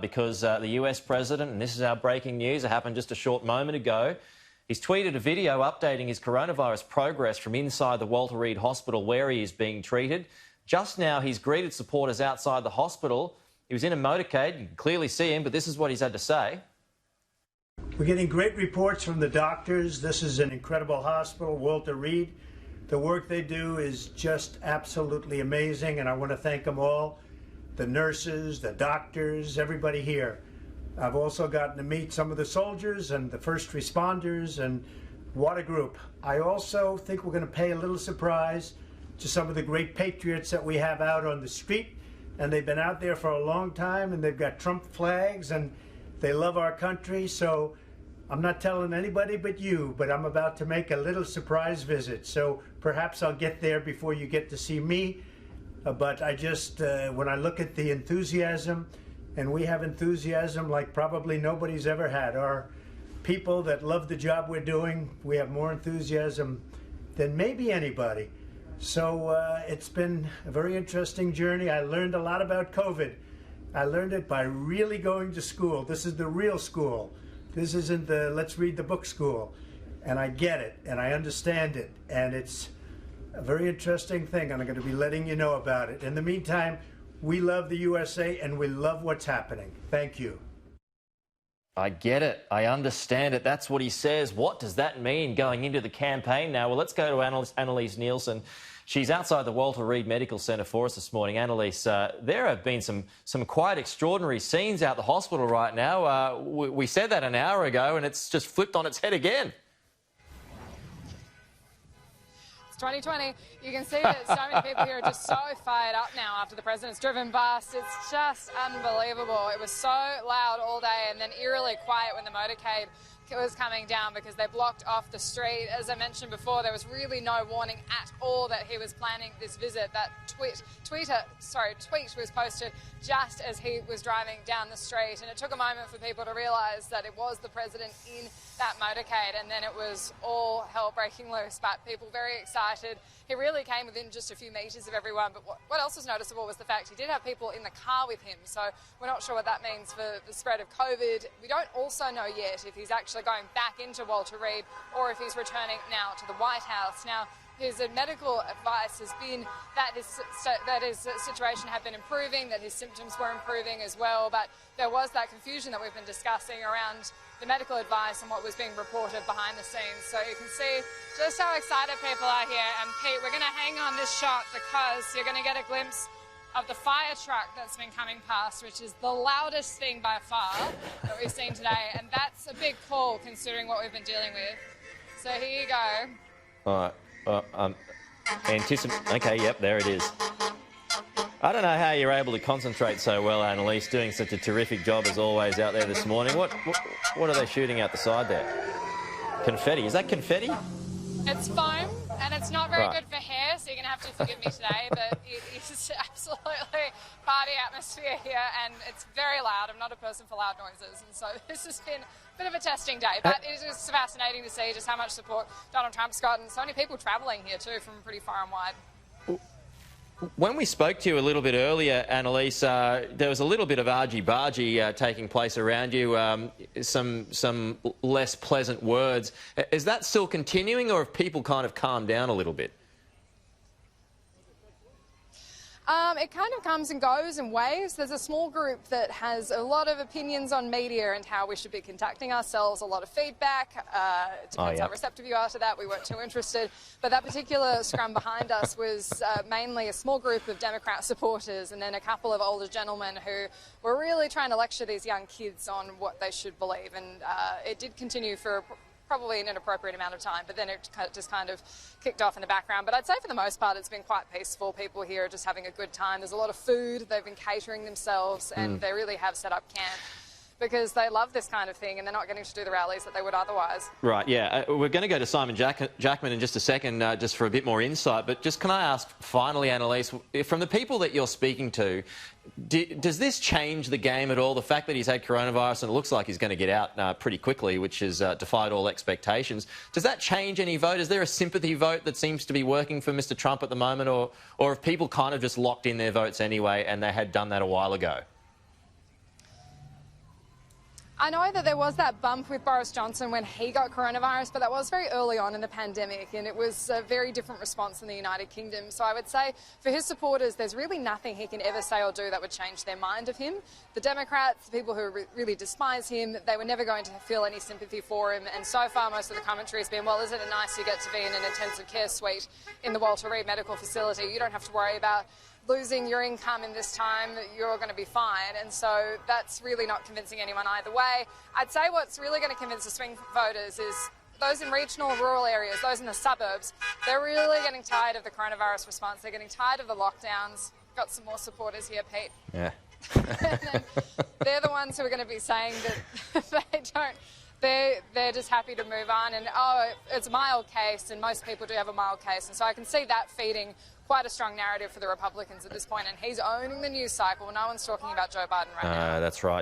because the US president, and this is our breaking news, it happened just a short moment ago, he's tweeted a video updating his coronavirus progress from inside the Walter Reed Hospital where he is being treated. Just now, he's greeted supporters outside the hospital. He was in a motorcade. You can clearly see him, but this is what he's had to say. We're getting great reports from the doctors. This is an incredible hospital, Walter Reed. The work they do is just absolutely amazing, and I want to thank them all. The nurses, the doctors, everybody here. I've also gotten to meet some of the soldiers and the first responders, and what a group. I also think we're going to pay a little surprise to some of the great patriots that we have out on the street, and they've been out there for a long time, and they've got Trump flags, and they love our country. So I'm not telling anybody but you, but I'm about to make a little surprise visit. So perhaps I'll get there before you get to see me. But I just, when I look at the enthusiasm, and we have enthusiasm like probably nobody's ever had. Our people that love the job we're doing, we have more enthusiasm than maybe anybody. So it's been a very interesting journey. I learned a lot about COVID. I learned it by really going to school. This is the real school. This isn't the let's read the book school. And I get it, and I understand it, and it's a very interesting thing, and I'm going to be letting you know about it. In the meantime, we love the USA, and we love what's happening. Thank you. I get it. I understand it. That's what he says. What does that mean going into the campaign now? Well, let's go to Annalise Nielsen. She's outside the Walter Reed Medical Centre for us this morning. Annalise, there have been some quite extraordinary scenes out the hospital right now. We said that an hour ago, and it's just flipped on its head again. 2020, you can see that so many people here are just so fired up now after the president's driven past. It's just unbelievable. It was so loud all day and then eerily quiet when the motorcade was coming down because they blocked off the street. As I mentioned before, there was really no warning at all that he was planning this visit. That tweet was posted just as he was driving down the street, and it took a moment for people to realise that it was the president in that motorcade, and then it was all hell breaking loose, but people very excited. He really came within just a few metres of everyone, but what else was noticeable was the fact he did have people in the car with him, so we're not sure what that means for the spread of COVID. We don't also know yet if he's actually going back into Walter Reed or if he's returning now to the White House. Now, his medical advice has been that his situation had been improving, that his symptoms were improving as well, but there was that confusion that we've been discussing around the medical advice and what was being reported behind the scenes. So you can see just how excited people are here. And Pete, we're going to hang on this shot because you're going to get a glimpse of the fire truck that's been coming past, which is the loudest thing by far that we've seen today. And that's a big call considering what we've been dealing with. So here you go. All right. Okay, yep, there it is. I don't know how you're able to concentrate so well, Annalise, doing such a terrific job as always out there this morning. What are they shooting out the side there? Confetti. Is that confetti? It's foam, and it's not very good for hair, so you're going to have to forgive me today, but it is absolutely party atmosphere here, and it's very loud. I'm not a person for loud noises, and so this has been a bit of a testing day, but it is fascinating to see just how much support Donald Trump's got, and so many people travelling here too from pretty far and wide. When we spoke to you a little bit earlier, Annalise, there was a little bit of argy-bargy taking place around you, some less pleasant words. Is that still continuing, or have people kind of calmed down a little bit? It kind of comes and goes in waves. There's a small group that has a lot of opinions on media and how we should be conducting ourselves, a lot of feedback. It depends how receptive you are to that. We weren't too interested. But that particular scrum behind us was mainly a small group of Democrat supporters and then a couple of older gentlemen who were really trying to lecture these young kids on what they should believe. And it did continue for probably an inappropriate amount of time, but then it just kind of kicked off in the background. But I'd say for the most part, it's been quite peaceful. People here are just having a good time. There's a lot of food. They've been catering themselves, and they really have set up camp because they love this kind of thing and they're not getting to do the rallies that they would otherwise. Right, yeah. We're going to go to Simon Jackman in just a second, just for a bit more insight. But just can I ask, finally, Annalise, from the people that you're speaking to, does this change the game at all? The fact that he's had coronavirus and it looks like he's going to get out pretty quickly, which has defied all expectations, does that change any vote? Is there a sympathy vote that seems to be working for Mr Trump at the moment, or have people kind of just locked in their votes anyway and they had done that a while ago? I know that there was that bump with Boris Johnson when he got coronavirus, but that was very early on in the pandemic, and it was a very different response in the United Kingdom. So I would say for his supporters, there's really nothing he can ever say or do that would change their mind of him. The Democrats, the people who really despise him, they were never going to feel any sympathy for him. And so far, most of the commentary has been, well, isn't it nice you get to be in an intensive care suite in the Walter Reed Medical Facility? You don't have to worry about losing your income in this time, you're going to be fine. And so that's really not convincing anyone either way. I'd say what's really going to convince the swing voters is those in regional and rural areas, those in the suburbs, they're really getting tired of the coronavirus response. They're getting tired of the lockdowns. Got some more supporters here, Pete. Yeah. And they're the ones who are going to be saying that they don't. They're just happy to move on, and oh, it's a mild case, and most people do have a mild case, and so I can see that feeding quite a strong narrative for the Republicans at this point, and he's owning the news cycle. No one's talking about Joe Biden right now. That's right.